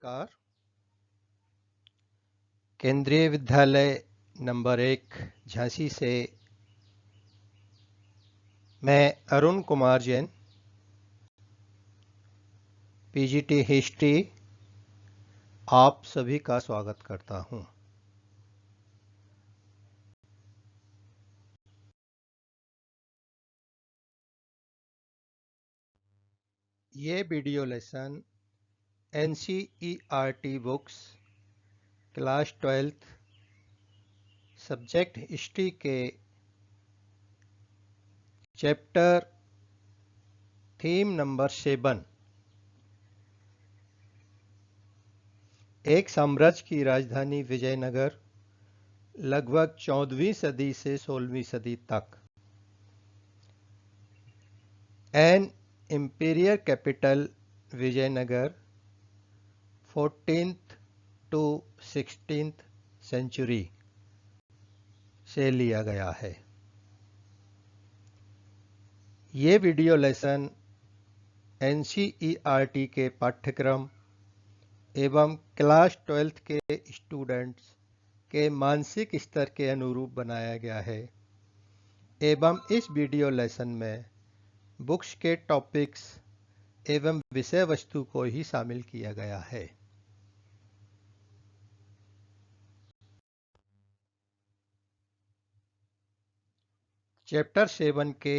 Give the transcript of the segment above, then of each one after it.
नमस्कार। केंद्रीय विद्यालय नंबर 1 झांसी से मैं अरुण कुमार जैन पीजीटी हिस्ट्री आप सभी का स्वागत करता हूं। ये video lesson NCERT books class 12th subject history के चैप्टर थीम नंबर 7 एक साम्राज्य की राजधानी विजयनगर लगभग 14वीं सदी से 16वीं सदी तक an imperial capital Vijayanagar 14th to 16th century से लिया गया है। ये वीडियो लेसन एनसीईआरटी के पाठ्यक्रम एवं क्लास 12th के स्टूडेंट्स के मानसिक स्तर के अनुरूप बनाया गया है एवं इस वीडियो लेसन में बुक्स के टॉपिक्स एवं विषय वस्तु को ही शामिल किया गया है। चैप्टर 7 के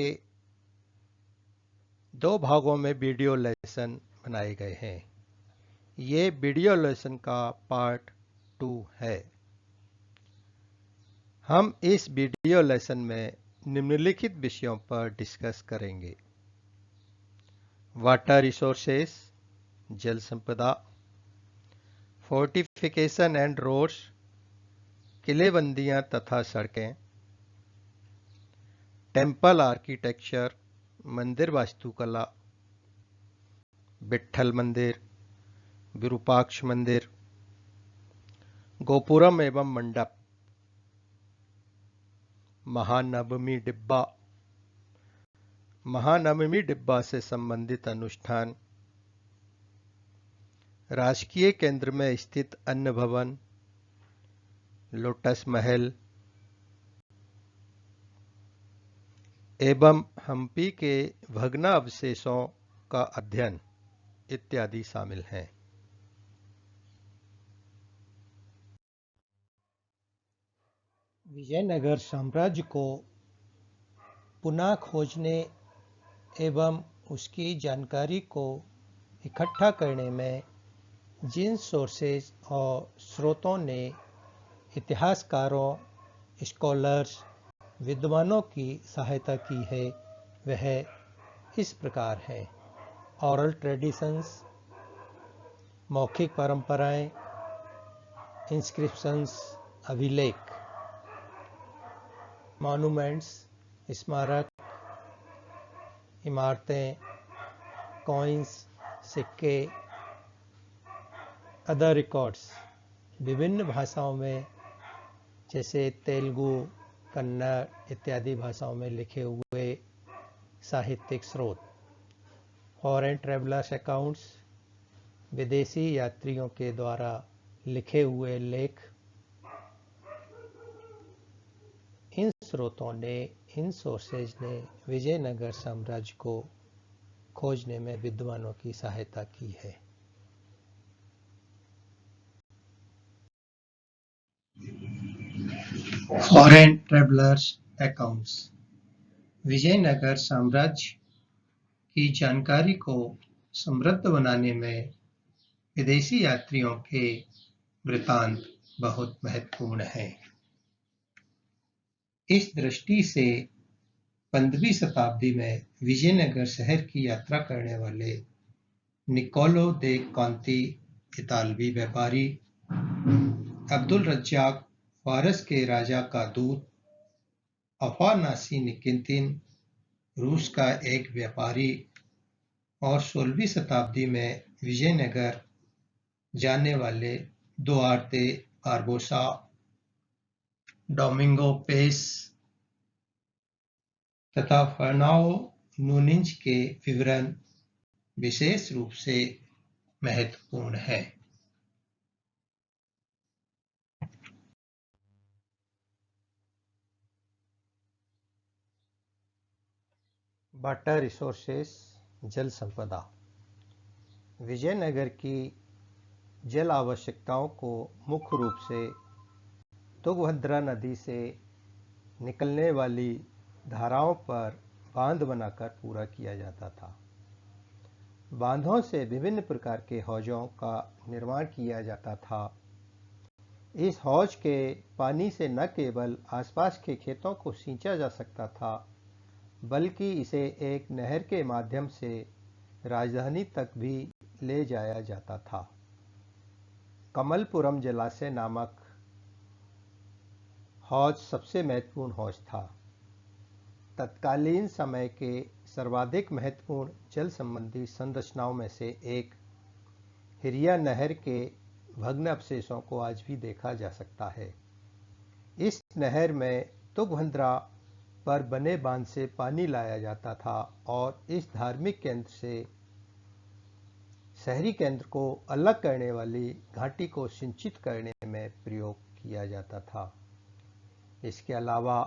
2 भागों में वीडियो लेसन बनाए गए हैं। ये वीडियो लेसन का पार्ट 2 है। हम इस वीडियो लेसन में निम्नलिखित विषयों पर डिस्कस करेंगे: वाटर रिसोर्सेस, जल संपदा, फोर्टिफिकेशन एंड रोड्स, किलेबंदियां तथा सड़कें, टेम्पल आर्किटेक्चर, मंदिर वास्तुकला, विट्ठल मंदिर, विरूपाक्ष मंदिर, गोपुरम एवं मंडप, महानवमी डिब्बा, महानवमी डिब्बा से संबंधित अनुष्ठान, राजकीय केंद्र में स्थित अन्न भवन, लोटस महल एवं हम्पी के भग्नावशेषों का अध्ययन इत्यादि शामिल हैं। विजयनगर साम्राज्य को पुनः खोजने एवं उसकी जानकारी को इकट्ठा करने में जिन सोर्सेज और स्रोतों ने इतिहासकारों, स्कॉलर्स, विद्वानों की सहायता की है वह इस प्रकार है: ऑरल ट्रेडिशंस, मौखिक परंपराएं, इंस्क्रिप्शंस, अभिलेख, मॉन्यूमेंट्स, स्मारक, इमारतें, कॉइन्स, सिक्के, अदर रिकॉर्ड्स, विभिन्न भाषाओं में जैसे तेलुगु, कन्नड़ इत्यादि भाषाओं में लिखे हुए साहित्यिक स्रोत, फॉरेन ट्रैवलर्स अकाउंट्स, विदेशी यात्रियों के द्वारा लिखे हुए लेख। इन स्रोतों ने, इन सोर्सेज ने विजयनगर साम्राज्य को खोजने में विद्वानों की सहायता की है। फॉरेन ट्रैवलर्स अकाउंट्स विजयनगर साम्राज्य की जानकारी को समृद्ध बनाने में विदेशी यात्रियों के वृत्तांत बहुत महत्वपूर्ण हैं। इस दृष्टि से 15वीं शताब्दी में विजयनगर शहर की यात्रा करने वाले निकोलो दे कॉन्ती इतालवी व्यापारी, अब्दुल रज्जाक फारस के राजा का दूत, अफानासी निकितिन रूस का एक व्यापारी और 16वीं शताब्दी में विजयनगर जाने वाले दुआर्ते बारबोसा, डोमिंगो पेस तथा फर्नाओ नूनिज के विवरण विशेष रूप से महत्वपूर्ण है। वाटर रिसोर्सेस जल संपदा। विजयनगर की जल आवश्यकताओं को मुख्य रूप से तुंगभद्रा नदी से निकलने वाली धाराओं पर बांध बनाकर पूरा किया जाता था। बांधों से विभिन्न प्रकार के हौजों का निर्माण किया जाता था। इस हौज के पानी से न केवल आसपास के खेतों को सींचा जा सकता था, बल्कि इसे एक नहर के माध्यम से राजधानी तक भी ले जाया जाता था। कमलपुरम जलाशय नामक हौज सबसे महत्वपूर्ण हौज था। तत्कालीन समय के सर्वाधिक महत्वपूर्ण जल संबंधी संरचनाओं में से एक हिरिया नहर के भग्न अवशेषों को आज भी देखा जा सकता है। इस नहर में तुंगभद्रा पर बने बांध से पानी लाया जाता था और इस धार्मिक केंद्र से शहरी केंद्र को अलग करने वाली घाटी को सिंचित करने में प्रयोग किया जाता था। इसके अलावा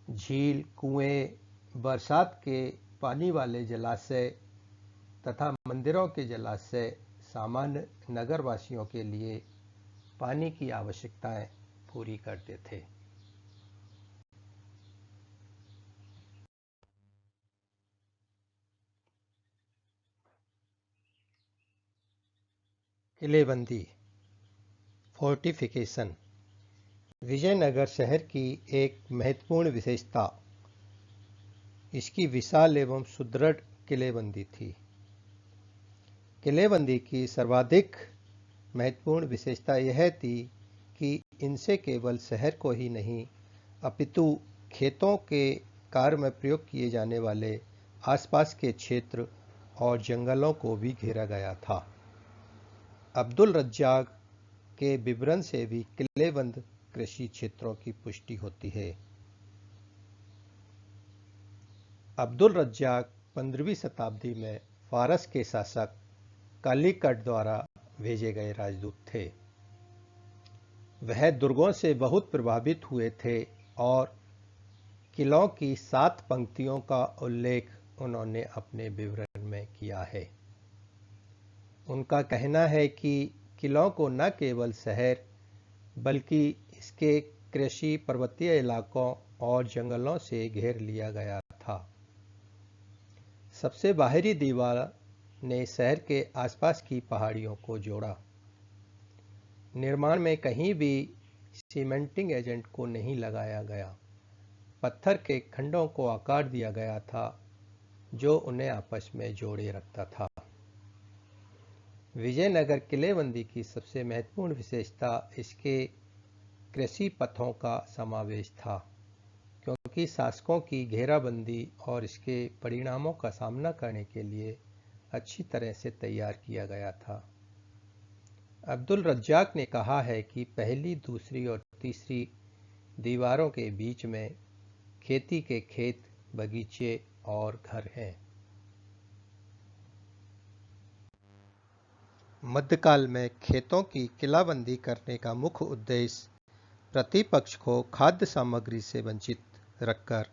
झील, कुएं, बरसात के पानी वाले जलाशय तथा मंदिरों के जलाशय सामान्य नगरवासियों के लिए पानी की आवश्यकताएं पूरी करते थे। किलेबंदी फोर्टिफिकेशन विजयनगर शहर की एक महत्वपूर्ण विशेषता इसकी विशाल एवं सुदृढ़ किलेबंदी थी। किलेबंदी की सर्वाधिक महत्वपूर्ण विशेषता यह थी कि इनसे केवल शहर को ही नहीं अपितु खेतों के कार्य में प्रयोग किए जाने वाले आसपास के क्षेत्र और जंगलों को भी घेरा गया था। अब्दुल रज्जाक के विवरण से भी किलेबंद कृषि क्षेत्रों की पुष्टि होती है। अब्दुल रज्जाक 15वीं शताब्दी में फारस के शासक कालीकट द्वारा भेजे गए राजदूत थे। वह दुर्गों से बहुत प्रभावित हुए थे और किलों की 7 पंक्तियों का उल्लेख उन्होंने अपने विवरण में किया है। उनका कहना है कि किलों को न केवल शहर बल्कि इसके कृषि, पर्वतीय इलाकों और जंगलों से घेर लिया गया था। सबसे बाहरी दीवार ने शहर के आसपास की पहाड़ियों को जोड़ा। निर्माण में कहीं भी सीमेंटिंग एजेंट को नहीं लगाया गया। पत्थर के खंडों को आकार दिया गया था जो उन्हें आपस में जोड़े रखता था। विजयनगर किलेबंदी की सबसे महत्वपूर्ण विशेषता इसके कृषि पथों का समावेश था, क्योंकि शासकों की घेराबंदी और इसके परिणामों का सामना करने के लिए अच्छी तरह से तैयार किया गया था। अब्दुल रज्जाक ने कहा है कि पहली, दूसरी और तीसरी दीवारों के बीच में खेती के खेत, बगीचे और घर हैं। मध्यकाल में खेतों की किलाबंदी करने का मुख्य उद्देश्य प्रतिपक्ष को खाद्य सामग्री से वंचित रखकर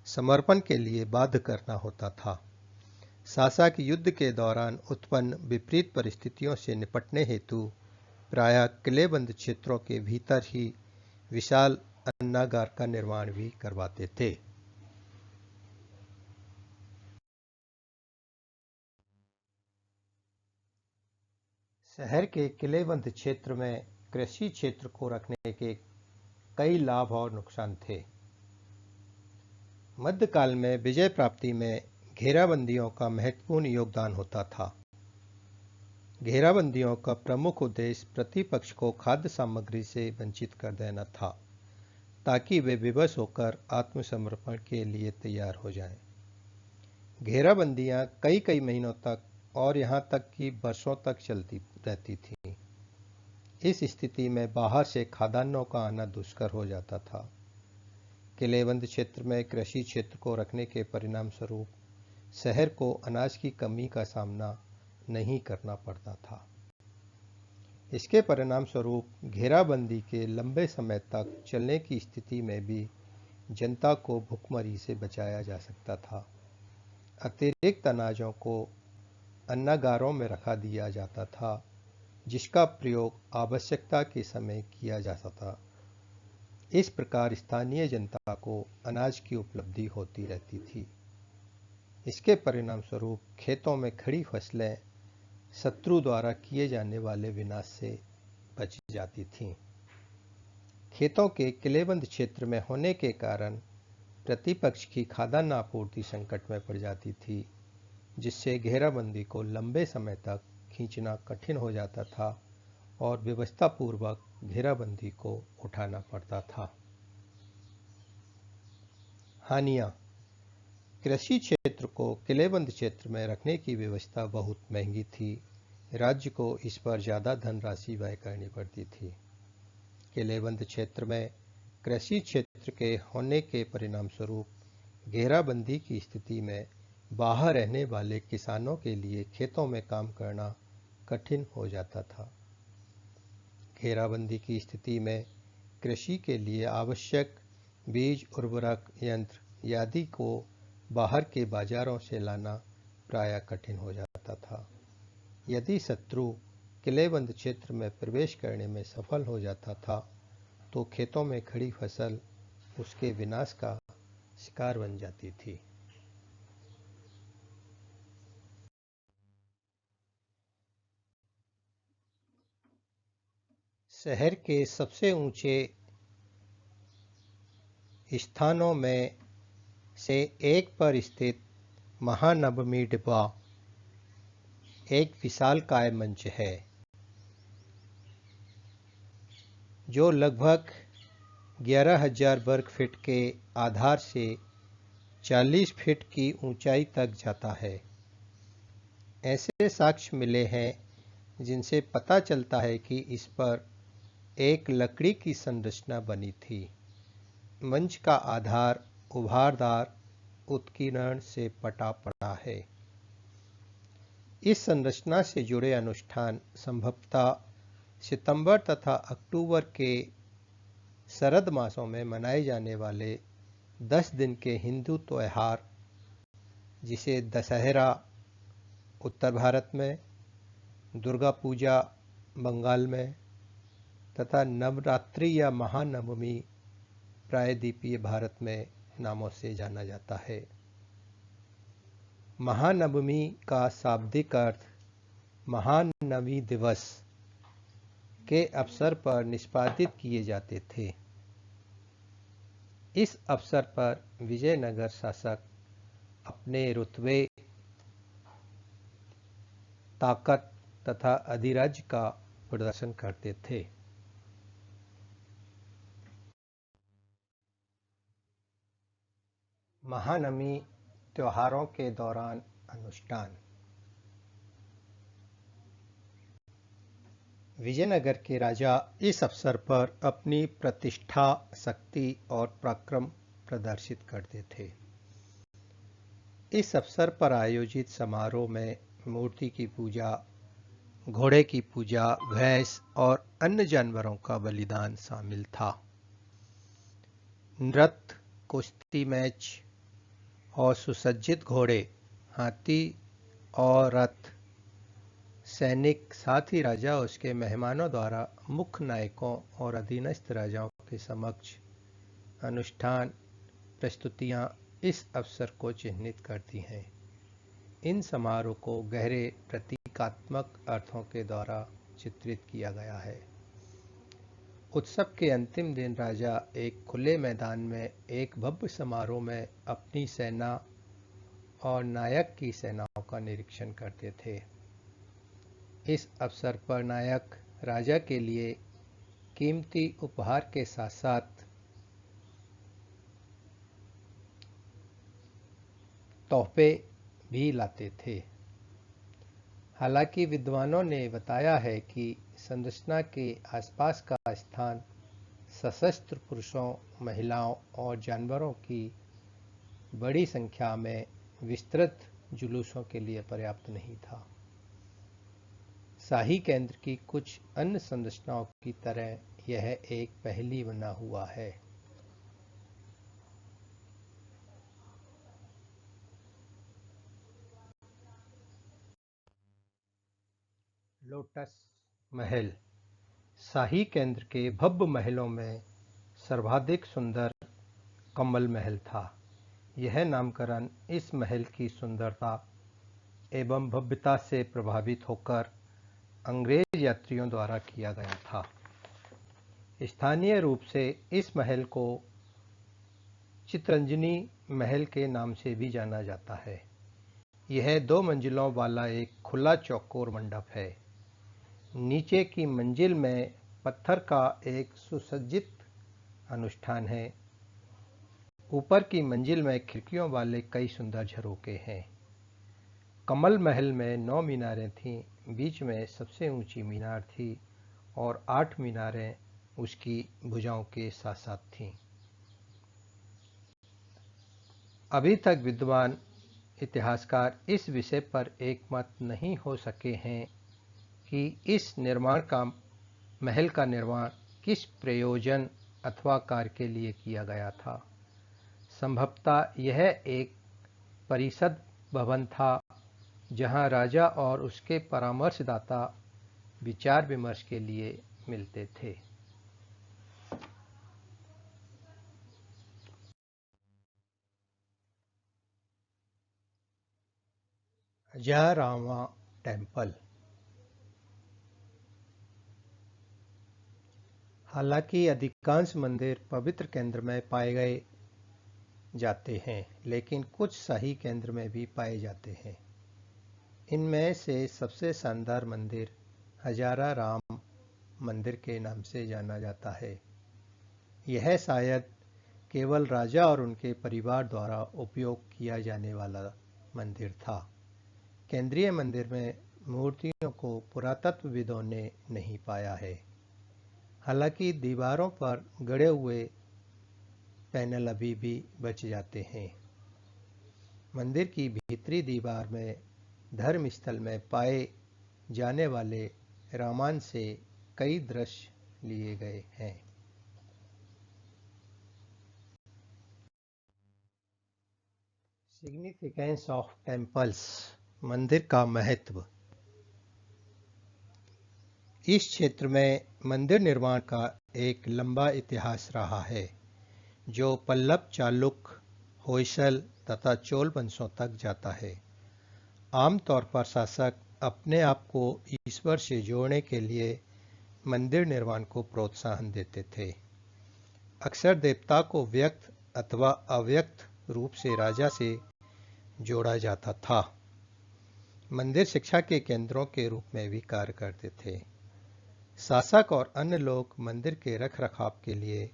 समर्पण के लिए बाध्य करना होता था। शासक युद्ध के दौरान उत्पन्न विपरीत परिस्थितियों से निपटने हेतु प्रायः किलेबंद क्षेत्रों के भीतर ही विशाल अन्नागार का निर्माण भी करवाते थे। शहर के किलेबंद क्षेत्र में कृषि क्षेत्र को रखने के कई लाभ और नुकसान थे। मध्यकाल में विजय प्राप्ति में घेराबंदियों का महत्वपूर्ण योगदान होता था। घेराबंदियों का प्रमुख उद्देश्य प्रतिपक्ष को खाद्य सामग्री से वंचित कर देना था, ताकि वे विवश होकर आत्मसमर्पण के लिए तैयार हो जाएं। घेराबंदियां कई महीनों तक और यहां तक कि वर्षों तक चलती रहती थी। इस स्थिति में बाहर से खाद्यान्नों का आना दुष्कर हो जाता था। किलेबंद क्षेत्र में कृषि क्षेत्र को रखने के परिणाम स्वरूप शहर को अनाज की कमी का सामना नहीं करना पड़ता था। इसके परिणाम स्वरूप घेराबंदी के लंबे समय तक चलने की स्थिति में भी जनता को भुखमरी से बचाया जा सकता था। अतिरिक्त अनाजों को अन्नागारों में रखा दिया जाता था, जिसका प्रयोग आवश्यकता के समय किया जाता था। इस प्रकार स्थानीय जनता को अनाज की उपलब्धि होती रहती थी। इसके परिणाम स्वरूप खेतों में खड़ी फसलें शत्रु द्वारा किए जाने वाले विनाश से बच जाती थीं। खेतों के किलेबंद क्षेत्र में होने के कारण प्रतिपक्ष की खाद्यान्न आपूर्ति संकट में पड़ जाती थी, जिससे घेराबंदी को लंबे समय तक खींचना कठिन हो जाता था और व्यवस्थापूर्वक घेराबंदी को उठाना पड़ता था। हानियां: कृषि क्षेत्र को किलेबंद क्षेत्र में रखने की व्यवस्था बहुत महंगी थी। राज्य को इस पर ज़्यादा धनराशि व्यय करनी पड़ती थी। किलेबंद क्षेत्र में कृषि क्षेत्र के होने के परिणाम स्वरूप घेराबंदी की स्थिति में बाहर रहने वाले किसानों के लिए खेतों में काम करना कठिन हो जाता था। घेराबंदी की स्थिति में कृषि के लिए आवश्यक बीज, उर्वरक, यंत्र आदि को बाहर के बाजारों से लाना प्रायः कठिन हो जाता था। यदि शत्रु किलेबंद क्षेत्र में प्रवेश करने में सफल हो जाता था तो खेतों में खड़ी फसल उसके विनाश का शिकार बन जाती थी। शहर के सबसे ऊंचे स्थानों में से एक पर स्थित महानवमी डिब्बा एक विशालकाय मंच है, जो लगभग 11,000 वर्ग फीट के आधार से 40 फीट की ऊंचाई तक जाता है। ऐसे साक्ष्य मिले हैं जिनसे पता चलता है कि इस पर एक लकड़ी की संरचना बनी थी। मंच का आधार उभारदार उत्कीर्ण से पटा पड़ा है। इस संरचना से जुड़े अनुष्ठान संभवतः सितंबर तथा अक्टूबर के शरद मासों में मनाए जाने वाले 10 दिन के हिंदू त्योहार, जिसे दशहरा उत्तर भारत में, दुर्गा पूजा बंगाल में तथा नवरात्रि या महानवमी प्रायद्वीपीय भारत में नामों से जाना जाता है। महानवमी का शाब्दिक अर्थ महानवमी दिवस के अवसर पर निष्पादित किए जाते थे। इस अवसर पर विजयनगर शासक अपने रुतबे, ताकत तथा अधिराज्य का प्रदर्शन करते थे। महानवमी त्योहारों के दौरान अनुष्ठान। विजयनगर के राजा इस अवसर पर अपनी प्रतिष्ठा, शक्ति और पराक्रम प्रदर्शित करते थे। इस अवसर पर आयोजित समारोह में मूर्ति की पूजा, घोड़े की पूजा, भैंस और अन्य जानवरों का बलिदान शामिल था। नृत्य, कुश्ती मैच और सुसज्जित घोड़े, हाथी और रथ, सैनिक, साथ ही राजा और उसके मेहमानों द्वारा मुख्य नायकों और अधीनस्थ राजाओं के समक्ष अनुष्ठान प्रस्तुतियां इस अवसर को चिह्नित करती हैं। इन समारोह को गहरे प्रतीकात्मक अर्थों के द्वारा चित्रित किया गया है। उत्सव के अंतिम दिन राजा एक खुले मैदान में एक भव्य समारोह में अपनी सेना और नायक की सेनाओं का निरीक्षण करते थे। इस अवसर पर नायक राजा के लिए कीमती उपहार के साथ साथ तोहफे भी लाते थे। हालांकि विद्वानों ने बताया है कि संरचना के आसपास का स्थान सशस्त्र पुरुषों, महिलाओं और जानवरों की बड़ी संख्या में विस्तृत जुलूसों के लिए पर्याप्त नहीं था। शाही केंद्र की कुछ अन्य संरचनाओं की तरह यह एक पहेली बना हुआ है। लोटस महल शाही केंद्र के भव्य महलों में सर्वाधिक सुंदर कमल महल था। यह नामकरण इस महल की सुंदरता एवं भव्यता से प्रभावित होकर अंग्रेज यात्रियों द्वारा किया गया था। स्थानीय रूप से इस महल को चितरंजनी महल के नाम से भी जाना जाता है। यह 2 मंजिलों वाला एक खुला चौकोर मंडप है। नीचे की मंजिल में पत्थर का एक सुसज्जित अनुष्ठान है। ऊपर की मंजिल में खिड़कियों वाले कई सुंदर झरोखे हैं। कमल महल में 9 मीनारें थीं। बीच में सबसे ऊंची मीनार थी और 8 मीनारें उसकी भुजाओं के साथ साथ थीं। अभी तक विद्वान इतिहासकार इस विषय पर एकमत नहीं हो सके हैं कि इस महल का निर्माण किस प्रयोजन अथवा कार्य के लिए किया गया था। संभवतः यह एक परिषद भवन था जहां राजा और उसके परामर्शदाता विचार विमर्श के लिए मिलते थे। अजारामा टेम्पल। हालांकि अधिकांश मंदिर पवित्र केंद्र में पाए गए जाते हैं, लेकिन कुछ शाही केंद्र में भी पाए जाते हैं। इनमें से सबसे शानदार मंदिर हजारा राम मंदिर के नाम से जाना जाता है। यह शायद केवल राजा और उनके परिवार द्वारा उपयोग किया जाने वाला मंदिर था। केंद्रीय मंदिर में मूर्तियों को पुरातत्वविदों ने नहीं पाया है। हालांकि दीवारों पर गड़े हुए पैनल अभी भी बच जाते हैं। मंदिर की भीतरी दीवार में धर्मस्थल में पाए जाने वाले रामायण से कई दृश्य लिए गए हैं। Significance of temples. मंदिर का महत्व। इस क्षेत्र में मंदिर निर्माण का एक लंबा इतिहास रहा है, जो पल्लव, चालुक्य, होयसल तथा चोल वंशों तक जाता है। आमतौर पर शासक अपने आप को ईश्वर से जोड़ने के लिए मंदिर निर्माण को प्रोत्साहन देते थे। अक्सर देवता को व्यक्त अथवा अव्यक्त रूप से राजा से जोड़ा जाता था। मंदिर शिक्षा के केंद्रों के रूप में भी कार्य करते थे। शासक और अन्य लोग मंदिर के रखरखाव के लिए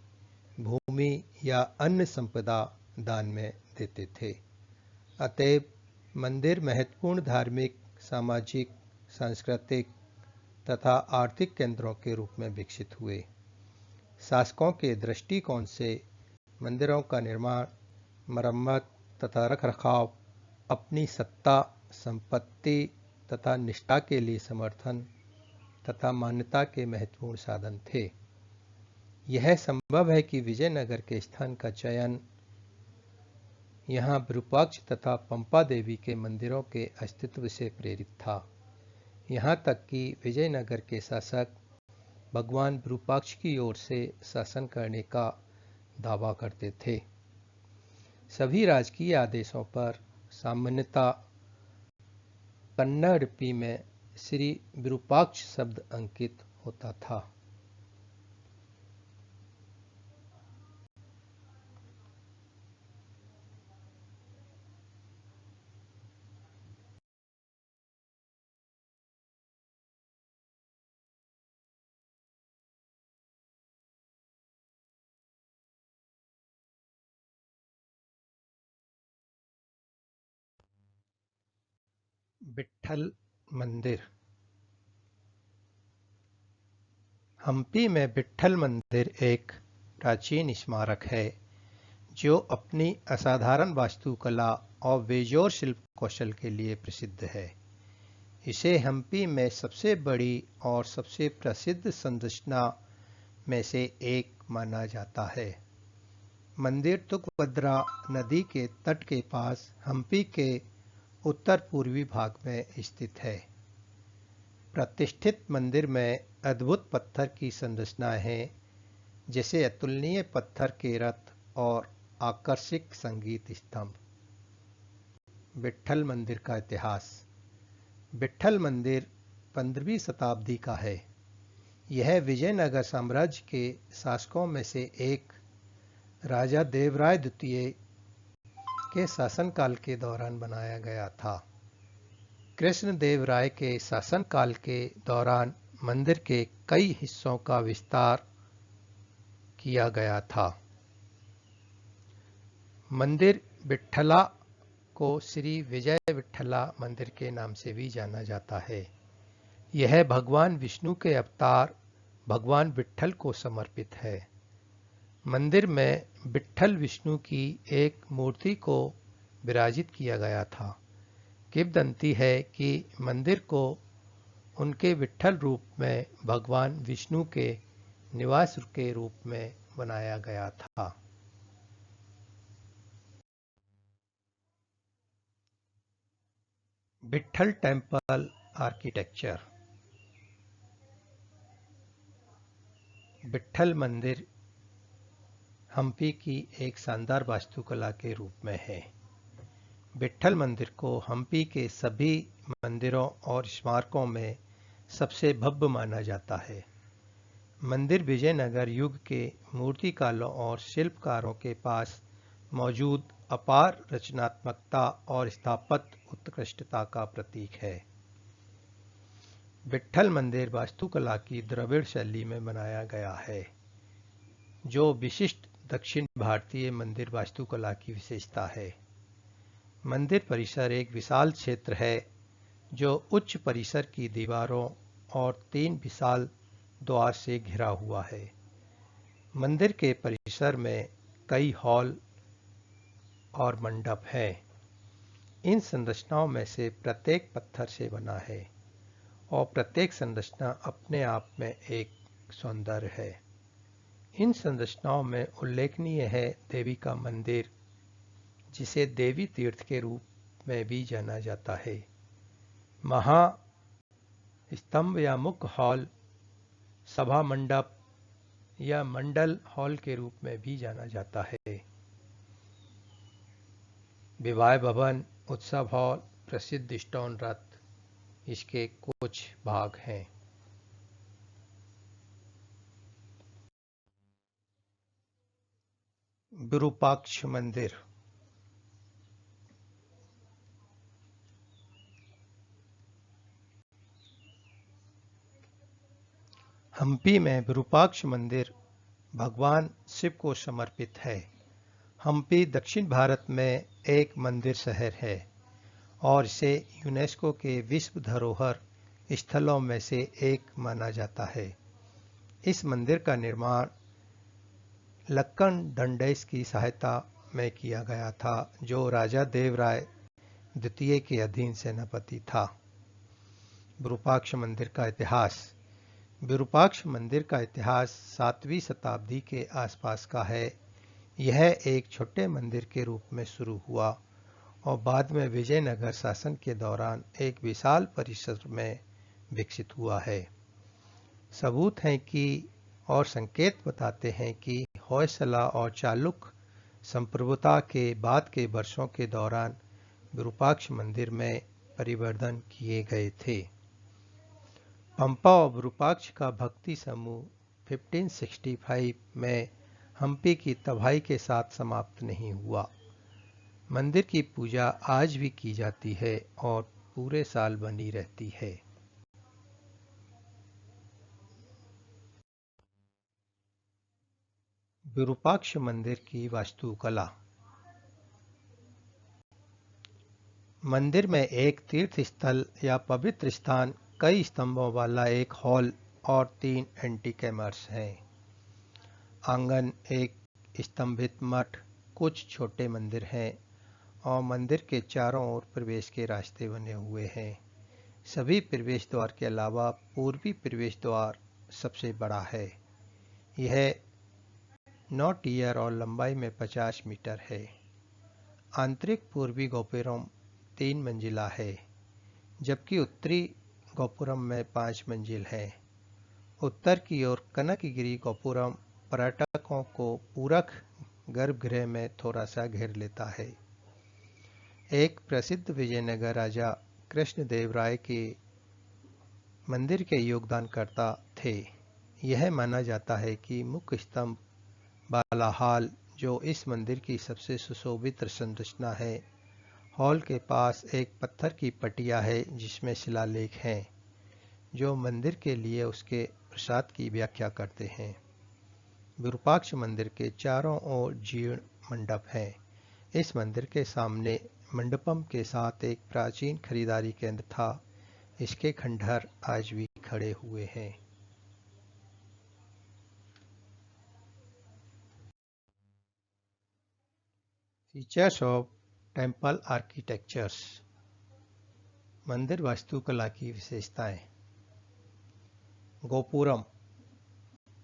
भूमि या अन्य संपदा दान में देते थे। अतएव मंदिर महत्वपूर्ण धार्मिक, सामाजिक, सांस्कृतिक तथा आर्थिक केंद्रों के रूप में विकसित हुए। शासकों के दृष्टिकोण से मंदिरों का निर्माण, मरम्मत तथा रखरखाव अपनी सत्ता, संपत्ति तथा निष्ठा के लिए समर्थन तथा मान्यता के महत्वपूर्ण साधन थे। यह संभव है कि विजयनगर के स्थान का चयन यहाँ विरूपाक्ष तथा पंपा देवी के मंदिरों के अस्तित्व से प्रेरित था। यहाँ तक कि विजयनगर के शासक भगवान विरूपाक्ष की ओर से शासन करने का दावा करते थे। सभी राजकीय आदेशों पर सामान्यतः कन्नड़ लिपि में श्री विरूपाक्ष शब्द अंकित होता था। विट्ठल मंदिर। हम्पी में विट्ठल मंदिर एक प्राचीन स्मारक है जो अपनी असाधारण वास्तुकला और बेजोड़ शिल्प कौशल के लिए प्रसिद्ध है। इसे हम्पी में सबसे बड़ी और सबसे प्रसिद्ध संरचना में से एक माना जाता है। मंदिर तुंगभद्रा नदी के तट के पास हम्पी के उत्तर पूर्वी भाग में स्थित है। प्रतिष्ठित मंदिर में अद्भुत पत्थर की संरचनाएं हैं, जैसे अतुलनीय पत्थर के रथ और आकर्षक संगीत स्तंभ। विट्ठल मंदिर का इतिहास। विट्ठल मंदिर 15वीं शताब्दी का है। यह विजयनगर साम्राज्य के शासकों में से एक राजा देवराय द्वितीय के शासनकाल के दौरान बनाया गया था। कृष्णदेवराय के शासनकाल के दौरान मंदिर के कई हिस्सों का विस्तार किया गया था। मंदिर विट्ठला को श्री विजय विट्ठला मंदिर के नाम से भी जाना जाता है। यह भगवान विष्णु के अवतार भगवान विट्ठल को समर्पित है। मंदिर में विट्ठल विष्णु की एक मूर्ति को विराजित किया गया था। किंवदंती है कि मंदिर को उनके विट्ठल रूप में भगवान विष्णु के निवास के रूप में बनाया गया था। Vitthal temple architecture. विट्ठल मंदिर हम्पी की एक शानदार वास्तुकला के रूप में है। विट्ठल मंदिर को हम्पी के सभी मंदिरों और स्मारकों में सबसे भव्य माना जाता है। मंदिर विजयनगर युग के मूर्तिकारों और शिल्पकारों के पास मौजूद अपार रचनात्मकता और स्थापत्य उत्कृष्टता का प्रतीक है। विट्ठल मंदिर वास्तुकला की द्रविड़ शैली में बनाया गया है, जो विशिष्ट दक्षिण भारतीय मंदिर वास्तुकला की विशेषता है। मंदिर परिसर एक विशाल क्षेत्र है जो उच्च परिसर की दीवारों और 3 विशाल द्वार से घिरा हुआ है। मंदिर के परिसर में कई हॉल और मंडप हैं। इन संरचनाओं में से प्रत्येक पत्थर से बना है और प्रत्येक संरचना अपने आप में एक सौंदर्य है। इन संरचनाओं में उल्लेखनीय है देवी का मंदिर, जिसे देवी तीर्थ के रूप में भी जाना जाता है। महा स्तंभ या मुख्य हॉल, सभा मंडप या मंडल हॉल के रूप में भी जाना जाता है। विवाह भवन, उत्सव हॉल, प्रसिद्ध स्टोन रथ इसके कुछ भाग हैं। विरूपाक्ष मंदिर। हम्पी में विरूपाक्ष मंदिर भगवान शिव को समर्पित है। हम्पी दक्षिण भारत में एक मंदिर शहर है और इसे यूनेस्को के विश्व धरोहर स्थलों में से एक माना जाता है। इस मंदिर का निर्माण लक्कन डंडेस की सहायता में किया गया था, जो राजा देवराय द्वितीय के अधीन सेनापति था। विरूपाक्ष मंदिर का इतिहास। विरूपाक्ष मंदिर का इतिहास 7वीं शताब्दी के आसपास का है। यह एक छोटे मंदिर के रूप में शुरू हुआ और बाद में विजयनगर शासन के दौरान एक विशाल परिसर में विकसित हुआ है। सबूत हैं कि और संकेत बताते हैं कि होयसला और चालुक्य संप्रभुता के बाद के वर्षों के दौरान विरूपाक्ष मंदिर में परिवर्तन किए गए थे। पंपा और विरूपाक्ष का भक्ति समूह 1565 में हम्पी की तबाही के साथ समाप्त नहीं हुआ। मंदिर की पूजा आज भी की जाती है और पूरे साल बनी रहती है। विरूपाक्ष मंदिर की वास्तुकला। मंदिर में एक तीर्थ स्थल या पवित्र स्थान, कई स्तंभों वाला एक हॉल और 3 एंटीकैमर्स हैं। आंगन, एक स्तंभित मठ, कुछ छोटे मंदिर हैं और मंदिर के चारों ओर प्रवेश के रास्ते बने हुए हैं। सभी प्रवेश द्वार के अलावा पूर्वी प्रवेश द्वार सबसे बड़ा है। यह 9 टियर और लंबाई में 50 मीटर है। आंतरिक पूर्वी गोपुरम 3 मंजिला है, जबकि उत्तरी गोपुरम में 5 मंजिल है। उत्तर की ओर कनकगिरी गोपुरम पर्यटकों को पूरक गर्भगृह में थोड़ा सा घेर लेता है। एक प्रसिद्ध विजयनगर राजा कृष्णदेव राय के मंदिर के योगदानकर्ता थे। यह माना जाता है कि मुख्य स्तंभ बालाहाल, जो इस मंदिर की सबसे सुशोभित संरचना है, हॉल के पास एक पत्थर की पटिया है जिसमें शिलालेख हैं, जो मंदिर के लिए उसके प्रसाद की व्याख्या करते हैं। विरूपाक्ष मंदिर के चारों ओर जीर्ण मंडप हैं। इस मंदिर के सामने मंडपम के साथ एक प्राचीन खरीदारी केंद्र था। इसके खंडहर आज भी खड़े हुए हैं। Features of temple architectures. मंदिर वास्तुकला की विशेषताएं। गोपुरम।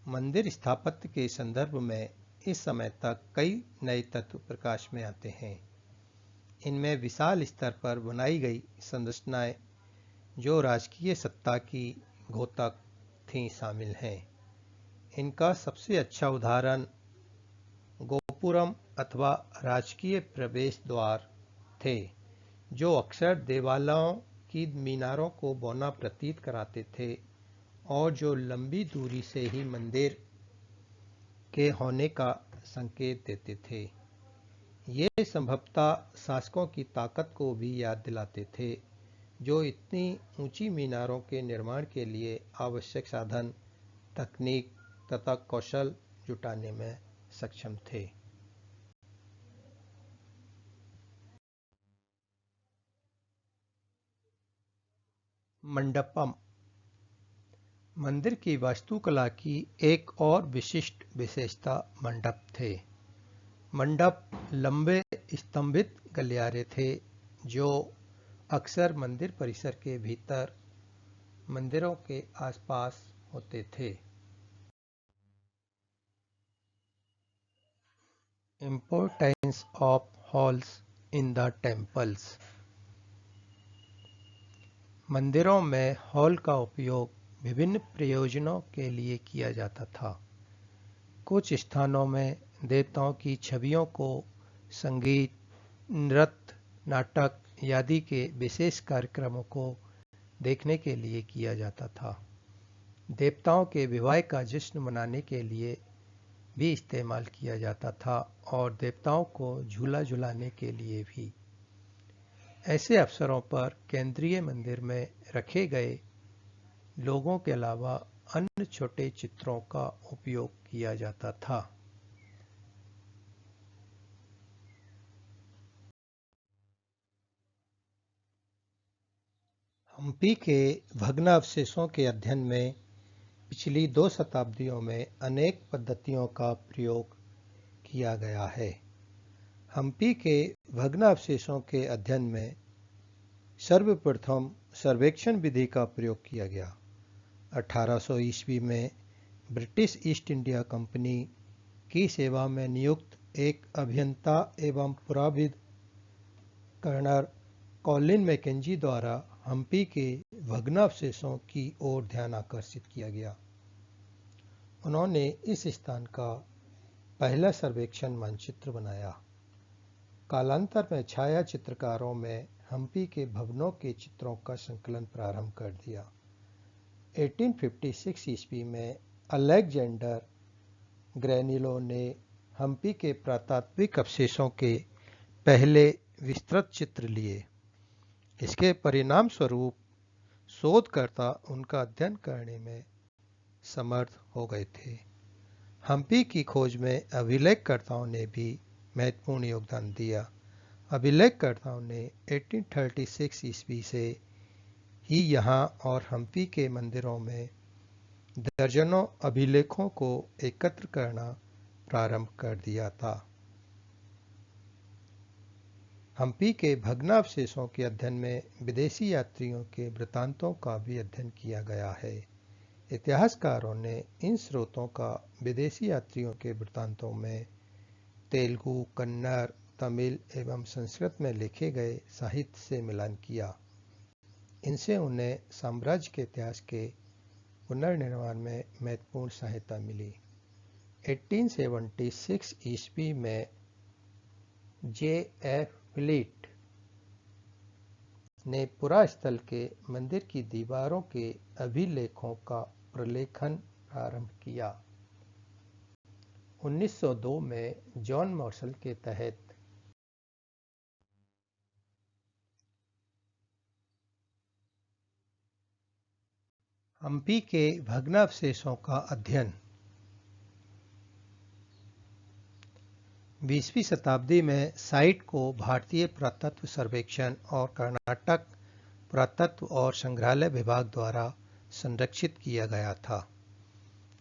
मंदिर स्थापत्य के संदर्भ में इस समय तक कई नए तत्व प्रकाश में आते हैं। इनमें विशाल स्तर पर बनाई गई संरचनाएं जो राजकीय सत्ता की घोतक थीं शामिल हैं। इनका सबसे अच्छा उदाहरण गोपुरम अथवा राजकीय प्रवेश द्वार थे, जो अक्सर देवालयों की मीनारों को बौना प्रतीत कराते थे और जो लंबी दूरी से ही मंदिर के होने का संकेत देते थे। ये संभवतः शासकों की ताकत को भी याद दिलाते थे, जो इतनी ऊंची मीनारों के निर्माण के लिए आवश्यक साधन, तकनीक तथा कौशल जुटाने में सक्षम थे। मंडपम। मंदिर की वास्तुकला की एक और विशिष्ट विशेषता मंडप थे। मंडप लंबे स्तंभित गलियारे थे जो अक्सर मंदिर परिसर के भीतर मंदिरों के आसपास होते थे। Importance of halls in the temples. मंदिरों में हॉल का उपयोग विभिन्न प्रयोजनों के लिए किया जाता था। कुछ स्थानों में देवताओं की छवियों को संगीत, नृत्य, नाटक आदि के विशेष कार्यक्रमों को देखने के लिए किया जाता था। देवताओं के विवाह का जश्न मनाने के लिए भी इस्तेमाल किया जाता था और देवताओं को झूला झुलाने के लिए भी। ऐसे अवसरों पर केंद्रीय मंदिर में रखे गए लोगों के अलावा अन्य छोटे चित्रों का उपयोग किया जाता था। हम्पी के भग्नावशेषों के अध्ययन में पिछली 2 शताब्दियों में अनेक पद्धतियों का प्रयोग किया गया है। हम्पी के भग्नावशेषों के अध्ययन में सर्वप्रथम सर्वेक्षण विधि का प्रयोग किया गया। 1800 ईस्वी में ब्रिटिश ईस्ट इंडिया कंपनी की सेवा में नियुक्त एक अभियंता एवं पुराविद कर्नल कॉलिन मैकेंजी द्वारा हम्पी के भग्नावशेषों की ओर ध्यान आकर्षित किया गया। उन्होंने इस स्थान का पहला सर्वेक्षण मानचित्र बनाया। कालांतर में छाया चित्रकारों में हम्पी के भवनों के चित्रों का संकलन प्रारंभ कर दिया। 1856 ईस्वी में अलेक्जेंडर ग्रेनिलो ने हम्पी के पुरातात्विक अवशेषों के पहले विस्तृत चित्र लिए। इसके परिणाम स्वरूप शोधकर्ता उनका अध्ययन करने में समर्थ हो गए थे। हम्पी की खोज में अभिलेखकर्ताओं ने भी महत्वपूर्ण योगदान दिया। अभिलेखकर्ताओं ने 1836 ईस्वी से ही यहाँ और हम्पी के मंदिरों में दर्जनों अभिलेखों को एकत्र करना प्रारंभ कर दिया था। हम्पी के भग्नावशेषों के अध्ययन में विदेशी यात्रियों के वृत्तांतों का भी अध्ययन किया गया है। इतिहासकारों ने इन स्रोतों का विदेशी यात्रियों के वृत्तांतों में तेलुगु, कन्नड़, तमिल एवं संस्कृत में लिखे गए साहित्य से मिलान किया। इनसे उन्हें साम्राज्य के इतिहास के पुनर्निर्माण में महत्वपूर्ण सहायता मिली। 1876 ईस्वी में J.F. फ्लीट ने पुरास्थल के मंदिर की दीवारों के अभिलेखों का प्रलेखन प्रारंभ किया। 1902 में जॉन मार्शल के तहत हम्पी के भग्नावशेषों का अध्ययन। 20वीं शताब्दी में साइट को भारतीय पुरातत्व सर्वेक्षण और कर्नाटक पुरातत्व और संग्रहालय विभाग द्वारा संरक्षित किया गया था।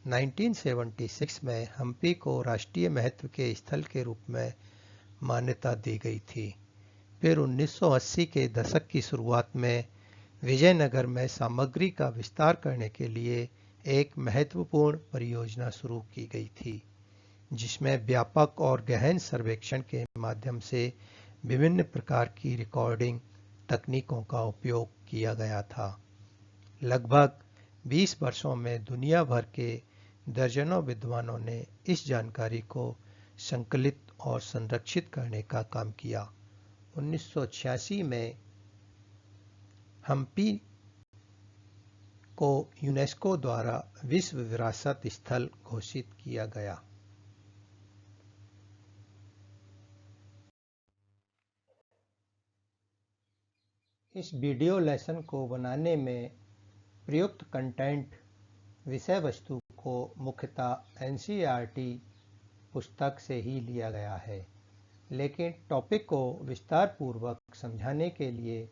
1976 में हम्पी को राष्ट्रीय महत्व के स्थल के रूप में मान्यता दी गई थी। फिर 1980 के दशक की शुरुआत में विजयनगर में सामग्री का विस्तार करने के लिए एक महत्वपूर्ण परियोजना शुरू की गई थी, जिसमें व्यापक और गहन सर्वेक्षण के माध्यम से विभिन्न प्रकार की रिकॉर्डिंग तकनीकों का उपयोग किया गया था। लगभग 20 वर्षों में दुनिया भर के दर्जनों विद्वानों ने इस जानकारी को संकलित और संरक्षित करने का काम किया। 1986 में हम्पी को यूनेस्को द्वारा विश्व विरासत स्थल घोषित किया गया। इस वीडियो लेसन को बनाने में प्रयुक्त कंटेंट विषय वस्तु को मुख्यतः NCERT पुस्तक से ही लिया गया है, लेकिन टॉपिक को विस्तार पूर्वक समझाने के लिए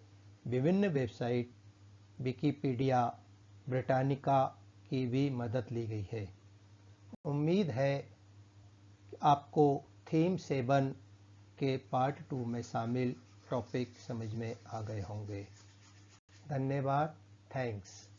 विभिन्न वेबसाइट, विकिपीडिया, ब्रिटानिका की भी मदद ली गई है। उम्मीद है कि आपको थीम 7 के पार्ट 2 में शामिल टॉपिक समझ में आ गए होंगे। धन्यवाद। थैंक्स।